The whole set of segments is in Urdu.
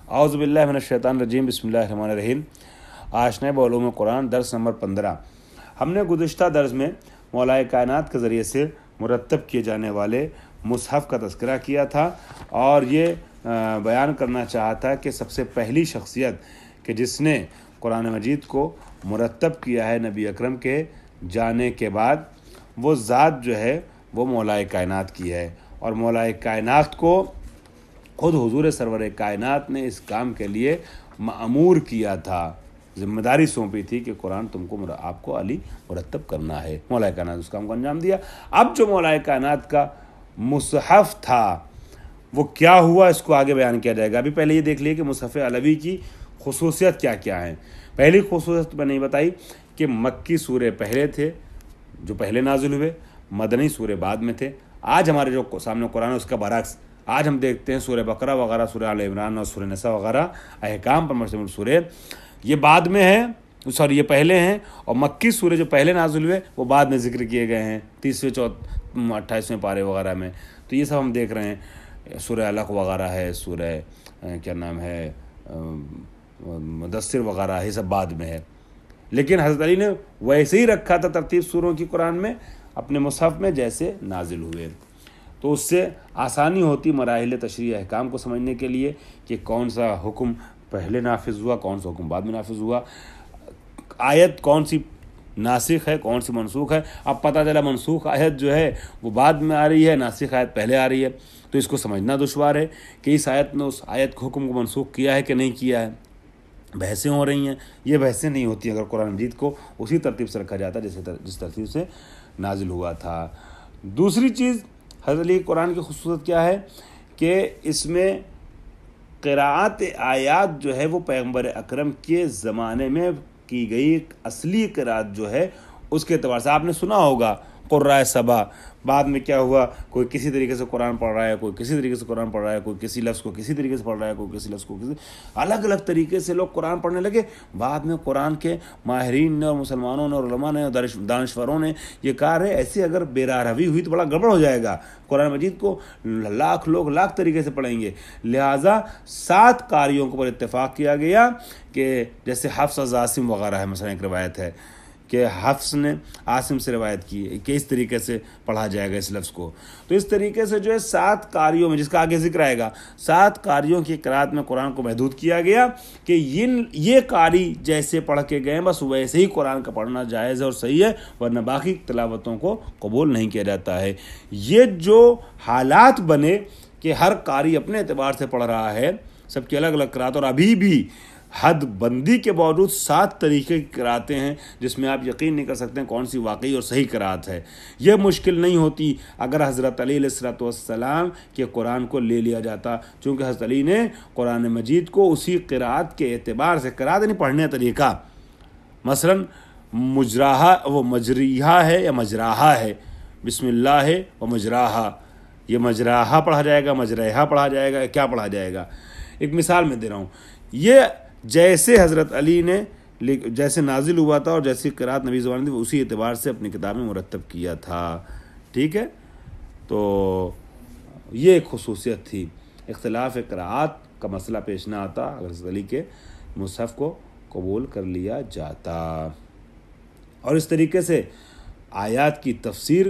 اعوذ باللہ من الشیطان الرجیم، بسم اللہ الرحمن الرحیم۔ آشنائے بعلوم قرآن درس نمبر 15۔ ہم نے گزشتہ درس میں مولا کائنات کے ذریعے سے مرتب کیے جانے والے مصحف کا تذکرہ کیا تھا اور یہ بیان کرنا چاہا تھا کہ سب سے پہلی شخصیت کہ جس نے قرآن مجید کو مرتب کیا ہے نبی اکرم کے جانے کے بعد، وہ ذات جو ہے وہ مولا کائنات کی ہے، اور مولا کائنات کو خود حضور سرور کائنات نے اس کام کے لیے مأمور کیا تھا، ذمہ داری سونپی تھی کہ قرآن تم کو آپ کو علی مرتب کرنا ہے۔ مولا کائنات اس کام کو انجام دیا۔ اب جو مولا کائنات کا مصحف تھا وہ کیا ہوا، اس کو آگے بیان کیا جائے گا۔ ابھی پہلے یہ دیکھ لیے کہ مصحف علوی کی خصوصیت کیا کیا ہیں۔ پہلی خصوصیت میں نے بتائی کہ مکی سورے پہلے تھے جو پہلے نازل ہوئے، مدنی سورے بعد میں تھے۔ آج ہمارے جو سامنے قرآن ہے اس کا برعکس، آج ہم دیکھتے ہیں سورہ بقرہ وغیرہ، سورہ آل عمران اور سورہ نساء وغیرہ احکام پر مشتمل سورے یہ بعد میں ہیں، یہ پہلے ہیں، اور مکی سورے جو پہلے نازل ہوئے وہ بعد میں ذکر کیے گئے ہیں 30ویں 28ویں پارے وغیرہ میں۔ تو یہ سب ہم دیکھ رہے ہیں، سورہ علق وغیرہ ہے، سورہ کیا نام ہے مدثر وغیرہ، یہ سب بعد میں ہے۔ لیکن حضرت علی نے ویسے ہی رکھا تھا ترتیب سوروں کی قرآن میں اپنے مصحف میں جیسے نازل ہوئے، تو اس سے آسانی ہوتی مراحل تشریح احکام کو سمجھنے کے لیے کہ کون سا حکم پہلے نافذ ہوا، کون سا حکم بعد میں نافذ ہوا، آیت کون سی ناسخ ہے کون سی منسوخ ہے۔ اب پتہ چلا منسوخ آیت جو ہے وہ بعد میں آ رہی ہے، ناسخ آیت پہلے آ رہی ہے، تو اس کو سمجھنا دشوار ہے کہ اس آیت نے اس آیت کے حکم کو منسوخ کیا ہے کہ نہیں کیا ہے۔ بحثیں ہو رہی ہیں، یہ بحثیں نہیں ہوتی اگر قرآن مجید کو اسی ترتیب سے رکھا جاتا جس ترتیب سے نازل ہوا تھا۔ دوسری چیز حضرت علی قرآن کی خصوصیت کیا ہے کہ اس میں قراءت آیات جو ہے وہ پیغمبر اکرم کے زمانے میں کی گئی اصلی قراءت جو ہے اس کے اعتبار سے آپ نے سنا ہوگا قراء سبا، بعد میں کیا ہوا، کوئی کسی طریقے سے قرآن پڑھ رہا ہے، کوئی کسی طریقے سے قرآن پڑھ رہا ہے، کوئی کسی لفظ کو کسی طریقے سے پڑھ رہا ہے، کوئی کسی لفظ کو کسی الگ الگ طریقے سے لوگ قرآن پڑھنے لگے۔ بعد میں قرآن کے ماہرین نے اور مسلمانوں نے اور علماء نے اور دانشوروں نے یہ کہا ہے ایسے اگر بے راہ روی ہوئی تو بڑا گڑبڑ ہو جائے گا، قرآن مجید کو لاکھ لوگ لاکھ طریقے سے پڑھیں گے، لہٰذا 7 قاریوں کے اوپر اتفاق کیا گیا کہ جیسے حفص عاصم وغیرہ ہے، مثلا ایک روایت ہے کہ حفص نے عاصم سے روایت کی کہ اس طریقے سے پڑھا جائے گا اس لفظ کو، تو اس طریقے سے جو ہے 7 قاریوں میں، جس کا آگے ذکر آئے گا، 7 قاریوں کی قراءت میں قرآن کو محدود کیا گیا کہ یہ قاری جیسے پڑھ کے گئے بس ویسے ہی قرآن کا پڑھنا جائز ہے اور صحیح ہے، ورنہ باقی تلاوتوں کو قبول نہیں کیا جاتا ہے۔ یہ جو حالات بنے کہ ہر قاری اپنے اعتبار سے پڑھ رہا ہے، سب کی الگ الگ قراءت، اور ابھی بھی حد بندی کے باوجود 7 طریقے کی قراءتیں ہیں جس میں آپ یقین نہیں کر سکتے ہیں کون سی واقعی اور صحیح قراءت ہے۔ یہ مشکل نہیں ہوتی اگر حضرت علی علیہ السلام کے قرآن کو لے لیا جاتا، چونکہ حضرت علی نے قرآن مجید کو اسی قراءت کے اعتبار سے، قراءت نہیں پڑھنے طریقہ، مثلا مجراہا وہ مجریہا ہے یا مجراہا ہے، بسم اللہ ہے و مجراہا، یہ مجراہا پڑھا جائے گا، مجرہا پڑھا جائے گا، کیا پڑھا جائے گا۔ ایک مثال میں دے رہا ہوں، یہ جیسے حضرت علی نے جیسے نازل ہوا تھا اور جیسی قراءت نبی زبان تھی اسی اعتبار سے اپنی کتاب میں مرتب کیا تھا، ٹھیک ہے۔ تو یہ ایک خصوصیت تھی، اختلاف قراءات کا مسئلہ پیش نہ آتا اگر حضرت علی کے مصحف کو قبول کر لیا جاتا، اور اس طریقے سے آیات کی تفسیر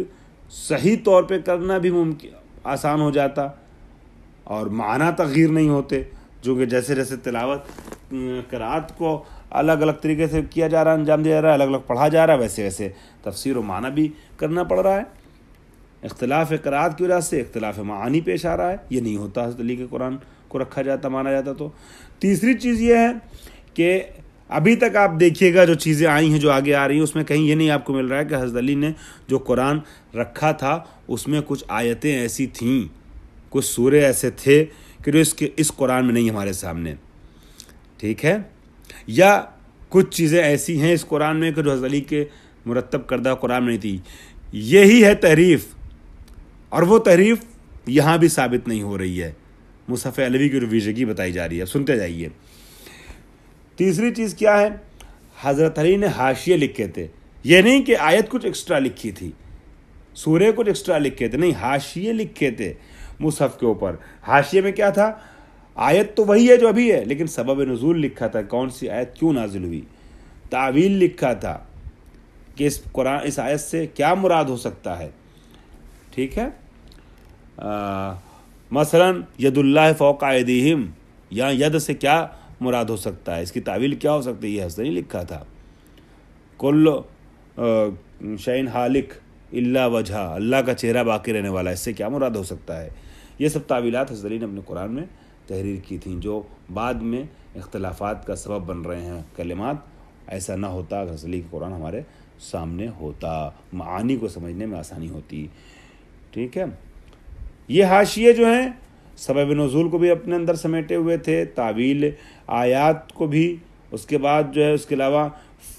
صحیح طور پہ کرنا بھی آسان ہو جاتا اور معنی تغییر نہیں ہوتے، جو کہ جیسے جیسے تلاوت قراءت کو الگ الگ طریقے سے کیا جا رہا ہے، انجام دیا جا رہا ہے، الگ الگ پڑھا جا رہا ہے، ویسے ویسے تفسیر و معنی بھی کرنا پڑ رہا ہے۔ اختلاف قراءت کی وجہ سے اختلاف معانی پیش آ رہا ہے، یہ نہیں ہوتا حضرت علی کے قرآن کو رکھا جاتا، مانا جاتا۔ تو تیسری چیز یہ ہے کہ ابھی تک آپ دیکھیے گا جو چیزیں آئی ہیں جو آگے آ رہی ہیں اس میں کہیں یہ نہیں آپ کو مل رہا ہے کہ حضرت علی نے جو قرآن رکھا تھا اس میں کچھ آیتیں ایسی تھیں، کچھ سورے ایسے تھے کہ جو اس قرآن میں نہیں ہمارے سامنے، ٹھیک ہے، یا کچھ چیزیں ایسی ہیں اس قرآن میں کہ جو حضرت علی کے مرتب کردہ قرآن میں نہیں تھی۔ یہی ہے تحریف، اور وہ تحریف یہاں بھی ثابت نہیں ہو رہی ہے، مصحف علوی کی رویشگی بتائی جا رہی ہے، سنتے جائیے۔ تیسری چیز کیا ہے، حضرت علی نے حاشیے لکھے تھے، یہ نہیں کہ آیت کچھ ایکسٹرا لکھی تھی، سورے کچھ ایکسٹرا لکھے تھے، نہیں، حاشیے لکھے تھے مصحف کے اوپر۔ حاشیے میں کیا تھا، آیت تو وہی ہے جو ابھی ہے، لیکن سبب نزول لکھا تھا، کون سی آیت کیوں نازل ہوئی، تعویل لکھا تھا کہ اس آیت سے کیا مراد ہو سکتا ہے. ٹھیک ہے، مثلا ید اللہ فوق ایدیہم، یا ید سے کیا مراد ہو سکتا ہے، اس کی تعویل کیا ہو سکتی ہے، یہ حسن لکھا تھا. کل شعین حالک الا وجہ، اللہ کا چہرہ باقی رہنے والا، اس سے کیا مراد ہو سکتا ہے. یہ سب تعویلات حضرت علی نے اپنے قرآن میں تحریر کی تھیں، جو بعد میں اختلافات کا سبب بن رہے ہیں کلمات. ایسا نہ ہوتا اگر حضرت علی کا قرآن ہمارے سامنے ہوتا، معانی کو سمجھنے میں آسانی ہوتی. ٹھیک ہے، یہ حاشیے جو ہیں سبب نزول کو بھی اپنے اندر سمیٹے ہوئے تھے، تعویل آیات کو بھی، اس کے بعد جو ہے اس کے علاوہ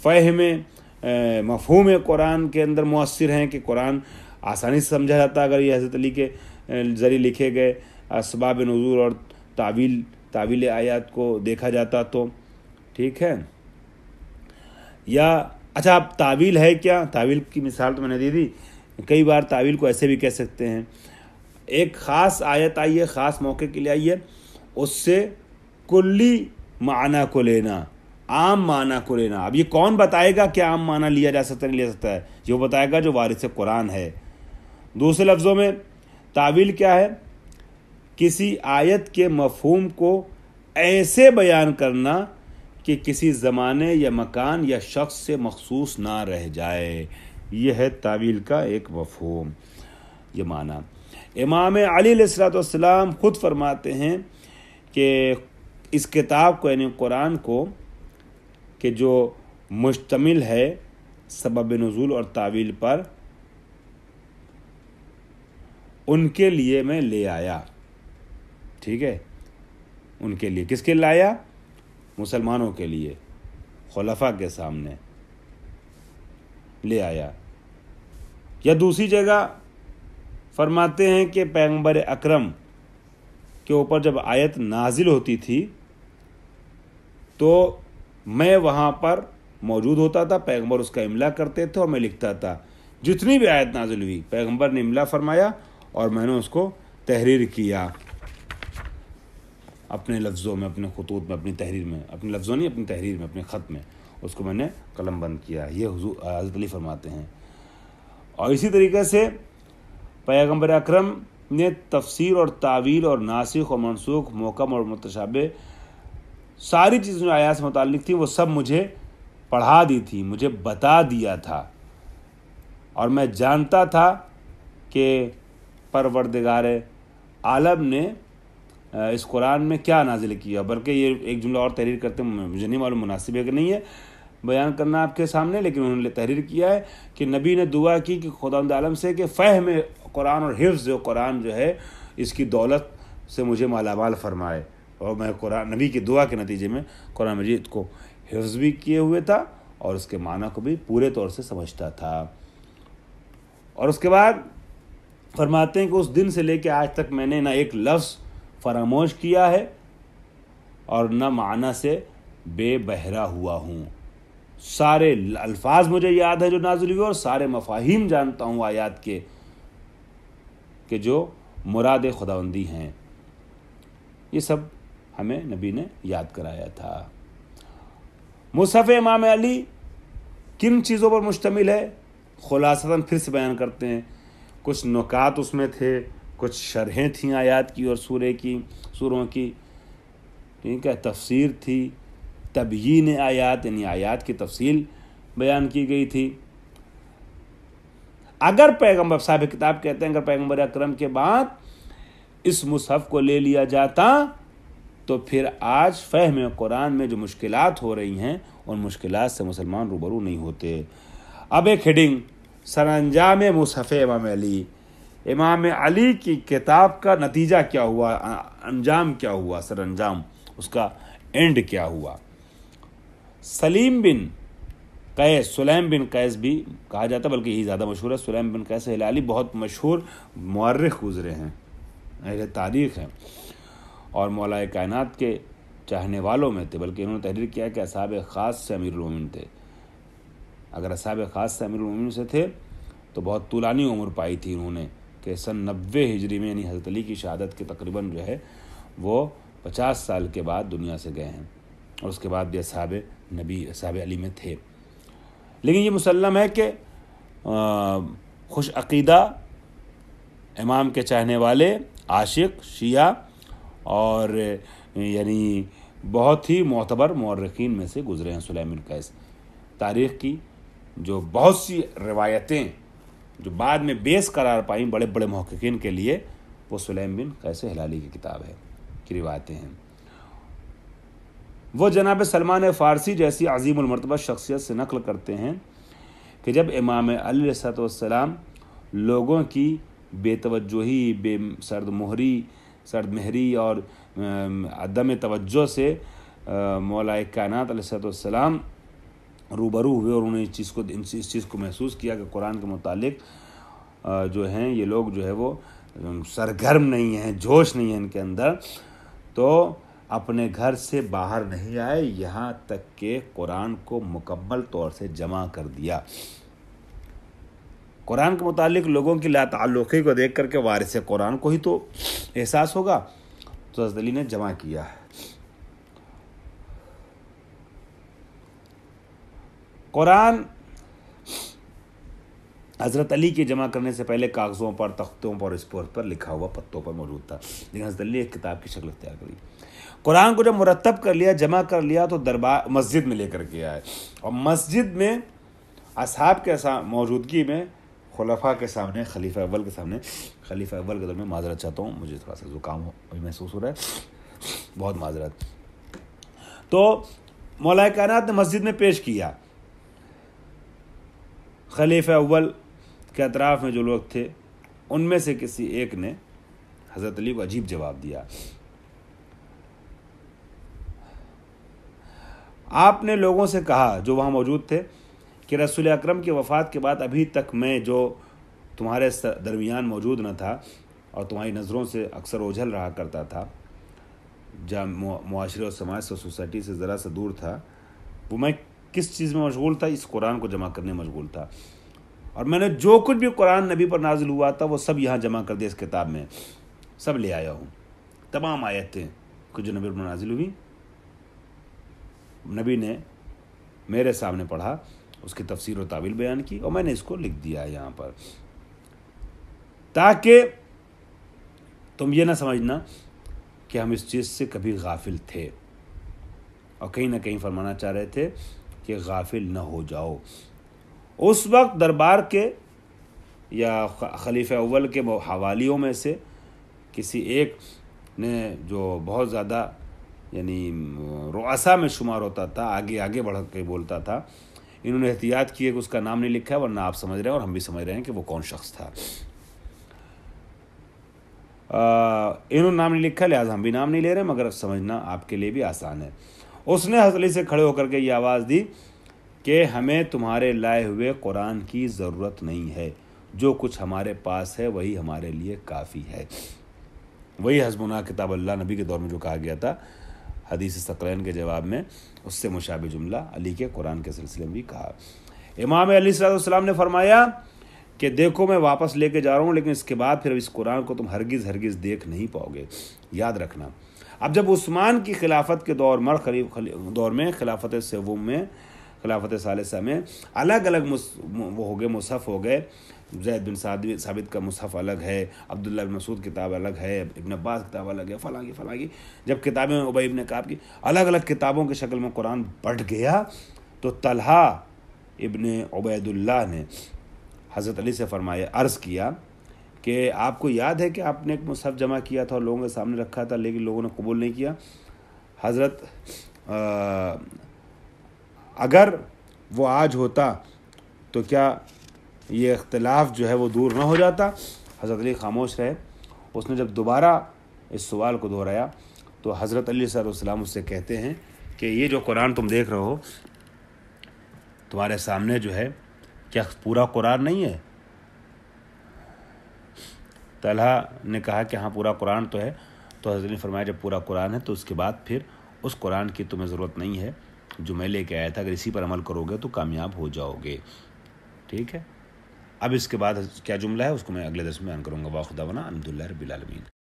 فہم مفہوم قرآن کے اندر مؤثر ہیں کہ قرآن آسانی سے سمجھا جاتا اگر یہ حضرت علی کے ذریعے لکھے گئے اسباب نزول اور تعویل آیات کو دیکھا جاتا تو. ٹھیک ہے، یا اچھا اب تعویل ہے کیا، تعویل کی مثال تو میں نے دے دی. کئی بار تعویل کو ایسے بھی کہہ سکتے ہیں، ایک خاص آیت آئی ہے، خاص موقع کے لیے آئی ہے، اس سے کلی معنی کو لینا، عام معنی کو لینا. اب یہ کون بتائے گا کہ عام معنی لیا جا سکتا ہے نہیں لیا سکتا ہے، یہ وہ بتائے گا جو وارث قرآن ہے. دوسرے لفظوں میں تعویل کیا ہے، کسی آیت کے مفہوم کو ایسے بیان کرنا کہ کسی زمانے یا مکان یا شخص سے مخصوص نہ رہ جائے. یہ ہے تعویل کا ایک مفہوم، یہ معنی. امام علی علیہ السلام خود فرماتے ہیں کہ اس کتاب کو یعنی قرآن کو کہ جو مشتمل ہے سبب نزول اور تعویل پر، ان کے لیے میں لے آیا. ٹھیک ہے، ان کے لیے، کس کے لیے لایا، مسلمانوں کے لیے، خلفاء کے سامنے لے آیا. یا دوسری جگہ فرماتے ہیں کہ پیغمبر اکرم کے اوپر جب آیت نازل ہوتی تھی تو میں وہاں پر موجود ہوتا تھا، پیغمبر اس کا املا کرتے تھے اور میں لکھتا تھا. جتنی بھی آیت نازل ہوئی پیغمبر نے املا فرمایا اور میں نے اس کو تحریر کیا اپنے لفظوں میں، اپنے خطوط میں، اپنی تحریر میں، اپنے لفظوں نہیں اپنی تحریر میں، اپنے خط میں اس کو میں نے قلم بند کیا. یہ حضرت علی فرماتے ہیں. اور اسی طریقے سے پیغمبر اکرم نے تفسیر اور تعویل اور ناسخ اور منسوخ، محکم اور متشابہ، ساری چیزیں جو آیات سے متعلق تھیں وہ سب مجھے پڑھا دی تھی، مجھے بتا دیا تھا، اور میں جانتا تھا کہ پروردگار عالم نے اس قرآن میں کیا نازل کیا. بلکہ یہ ایک جملہ اور تحریر کرتے ہیں، مجھے نہیں معلوم مناسب ہے کہ نہیں ہے بیان کرنا آپ کے سامنے، لیکن انہوں نے تحریر کیا ہے کہ نبی نے دعا کی کہ خداوند عالم سے کہ فہم قرآن اور حفظ قرآن جو ہے اس کی دولت سے مجھے مالا مال فرمائے. اور میں قرآن نبی کی دعا کے نتیجے میں قرآن مجید کو حفظ بھی کیے ہوئے تھا اور اس کے معنی کو بھی پورے طور سے سمجھتا تھا. اور اس کے بعد فرماتے ہیں کہ اس دن سے لے کے آج تک میں نے نہ ایک لفظ فراموش کیا ہے اور نہ معنی سے بے بہرا ہوا ہوں. سارے الفاظ مجھے یاد ہے جو نازل ہوئے اور سارے مفاہیم جانتا ہوں آیات کے کہ جو مراد خداوندی ہیں. یہ سب ہمیں نبی نے یاد کرایا تھا. مصحف امام علی کن چیزوں پر مشتمل ہے، خلاصتاً پھر سے بیان کرتے ہیں. کچھ نکات اس میں تھے، کچھ شرحیں تھیں آیات کی اور سوروں کی. ٹھیک ہے، تفسیر تھی، تبیین آیات یعنی آیات کی تفصیل بیان کی گئی تھی. اگر پیغمبر صاحب کتاب کہتے ہیں اگر پیغمبر اکرم کے بعد اس مصحف کو لے لیا جاتا تو پھر آج فہم قرآن میں جو مشکلات ہو رہی ہیں ان مشکلات سے مسلمان روبرو نہیں ہوتے. اب ایک ہیڈنگ، سر انجام مصحف امام علی. امام علی کی کتاب کا نتیجہ کیا ہوا، انجام کیا ہوا، سر انجام اس کا اینڈ کیا ہوا. سلیم بن قیس، سلیم بن قیس بھی کہا جاتا بلکہ یہی زیادہ مشہور ہے. سلیم بن قیس ہلالی بہت مشہور مورخ گزرے ہیں، اہل تاریخ ہیں اور مولا کائنات کے چاہنے والوں میں تھے. بلکہ انہوں نے تحریر کیا کہ اصحاب خاص سے امیر المومنین تھے. اگر اصحاب خاص سے امیر المومنین سے تھے تو بہت طولانی عمر پائی تھی انہوں نے، کہ سن 90 ہجری میں یعنی حضرت علی کی شہادت کے تقریباً جو ہے وہ 50 سال کے بعد دنیا سے گئے ہیں، اور اس کے بعد بھی اصحاب علی میں تھے۔ لیکن یہ مسلم ہے کہ خوش عقیدہ امام کے چاہنے والے عاشق شیعہ اور یعنی بہت ہی معتبر مورخین میں سے گزرے ہیں سلیم بن قیس۔ تاریخ کی جو بہت سی روایتیں جو بعد میں بیس قرار پائیں بڑے بڑے محققین کے لیے، وہ سلیم بن قیس ہلالی کی کتاب ہے کی روایتیں ہیں۔ وہ جناب سلمان فارسی جیسی عظیم المرتبہ شخصیت سے نقل کرتے ہیں کہ جب امام علی علیہ السلام لوگوں کی بے توجہی، سرد مہری اور عدم توجہ سے مولا کائنات علیہ السلام روبرو ہوئے، اور انہوں نے اس چیز کو محسوس کیا کہ قرآن کے متعلق جو ہیں یہ لوگ جو ہے وہ سرگرم نہیں ہیں، جوش نہیں ہے ان کے اندر، تو اپنے گھر سے باہر نہیں آئے یہاں تک کہ قرآن کو مکمل طور سے جمع کر دیا۔ قرآن کے متعلق لوگوں کی لا تعلقی کو دیکھ کر کے وارث قرآن کو ہی تو احساس ہوگا، تو حضرت علی نے جمع کیا۔ قرآن حضرت علی کے جمع کرنے سے پہلے کاغذوں پر، تختوں پر، اسپورٹ پر لکھا ہوا پتوں پر موجود تھا، لیکن حضرت علی ایک کتاب کی شکل اختیار کری۔ قرآن کو جب مرتب کر لیا، جمع کر لیا، تو دربار مسجد میں لے کر کے آئے، اور مسجد میں اصحاب کے موجودگی میں خلفاء کے سامنے، خلیفہ اول کے سامنے، خلیفہ اول کے دور میں، معذرت چاہتا ہوں مجھے تھوڑا سا زکام محسوس ہو رہا ہے، بہت معذرت۔ تو مولا کائنات نے مسجد میں پیش کیا۔ خلیفہ اول کے اطراف میں جو لوگ تھے ان میں سے کسی ایک نے حضرت علی کو عجیب جواب دیا۔ آپ نے لوگوں سے کہا جو وہاں موجود تھے کہ رسول اکرم کی وفات کے بعد ابھی تک میں جو تمہارے درمیان موجود نہ تھا اور تمہاری نظروں سے اکثر اوجھل رہا کرتا تھا، جب معاشرے اور سماج سے، سوسائٹی سے ذرا سا دور تھا، وہ میں کس چیز میں مشغول تھا؟ اس قرآن کو جمع کرنے میں مشغول تھا، اور میں نے جو کچھ بھی قرآن نبی پر نازل ہوا تھا وہ سب یہاں جمع کر دیا، اس کتاب میں سب لے آیا ہوں۔ تمام آیتیں کہ جو نبی پر نازل ہوئی نبی نے میرے سامنے پڑھا، اس کی تفسیر و تعویل بیان کی، اور میں نے اس کو لکھ دیا یہاں پر، تاکہ تم یہ نہ سمجھنا کہ ہم اس چیز سے کبھی غافل تھے، اور کہیں نہ کہیں فرمانا چاہ رہے تھے کہ غافل نہ ہو جاؤ۔ اس وقت دربار کے یا خلیفہ اول کے حوالیوں میں سے کسی ایک نے، جو بہت زیادہ یعنی رؤسا میں شمار ہوتا تھا، آگے بڑھ کے بولتا تھا، انہوں نے احتیاط کی ہے کہ اس کا نام نہیں لکھا ہے، ورنہ آپ سمجھ رہے ہیں اور ہم بھی سمجھ رہے ہیں کہ وہ کون شخص تھا۔ انہوں نے نام نہیں لکھا، لہٰذا ہم بھی نام نہیں لے رہے، مگر سمجھنا آپ کے لیے بھی آسان ہے۔ اس نے حضرت علی سے کھڑے ہو کر کے یہ آواز دی کہ ہمیں تمہارے لائے ہوئے قرآن کی ضرورت نہیں ہے، جو کچھ ہمارے پاس ہے وہی ہمارے لیے کافی ہے۔ وہی حسبنا کتاب اللہ نبی کے دور میں جو کہا گیا تھا حدیث ثقلین کے جواب میں، اس سے مشابہ جملہ علی کے قرآن کے سلسلے میں بھی کہا۔ امام علی صلی اللہ علیہ وسلم نے فرمایا کہ دیکھو میں واپس لے کے جا رہا ہوں، لیکن اس کے بعد پھر اس قرآن کو تم ہرگز دیکھ نہیں پاؤ گے، یاد رکھنا۔ اب جب عثمان کی خلافت کے دور میں خلافت سوم میں، خلافت ثالثہ میں الگ الگ وہ ہو گئے، مصحف ہو گئے، زید بن ثابت کا مصحف الگ ہے، عبداللہ بن مسعود کتاب الگ ہے، ابن عباس کتاب الگ ہے، فلاں کی جب کتابیں ابی ابن کعب کی الگ الگ کتابوں کی شکل میں قرآن بٹ گیا، تو طلحہ ابن عبید اللہ نے حضرت علی سے فرمایا، عرض کیا کہ آپ کو یاد ہے کہ آپ نے ایک مصحف جمع کیا تھا اور لوگوں کے سامنے رکھا تھا، لیکن لوگوں نے قبول نہیں کیا۔ حضرت اگر وہ آج ہوتا تو کیا یہ اختلاف جو ہے وہ دور نہ ہو جاتا؟ حضرت علی خاموش رہے۔ اس نے جب دوبارہ اس سوال کو دہرایا تو حضرت علی صلی اللہ علیہ وسلم اس سے کہتے ہیں کہ یہ جو قرآن تم دیکھ رہے ہو تمہارے سامنے جو ہے، کیا پورا قرآن نہیں ہے؟ طلحہ نے کہا کہ ہاں پورا قرآن تو ہے۔ تو حضرت نے فرمایا جب پورا قرآن ہے تو اس کے بعد پھر اس قرآن کی تمہیں ضرورت نہیں ہے جو میں لے کے آیا تھا، اگر اسی پر عمل کرو گے تو کامیاب ہو جاؤ گے۔ ٹھیک ہے، اب اس کے بعد کیا جملہ ہے اس کو میں اگلے درس میں بیان کروں گا۔ واخر دعوانا الحمدللہ رب العالمین۔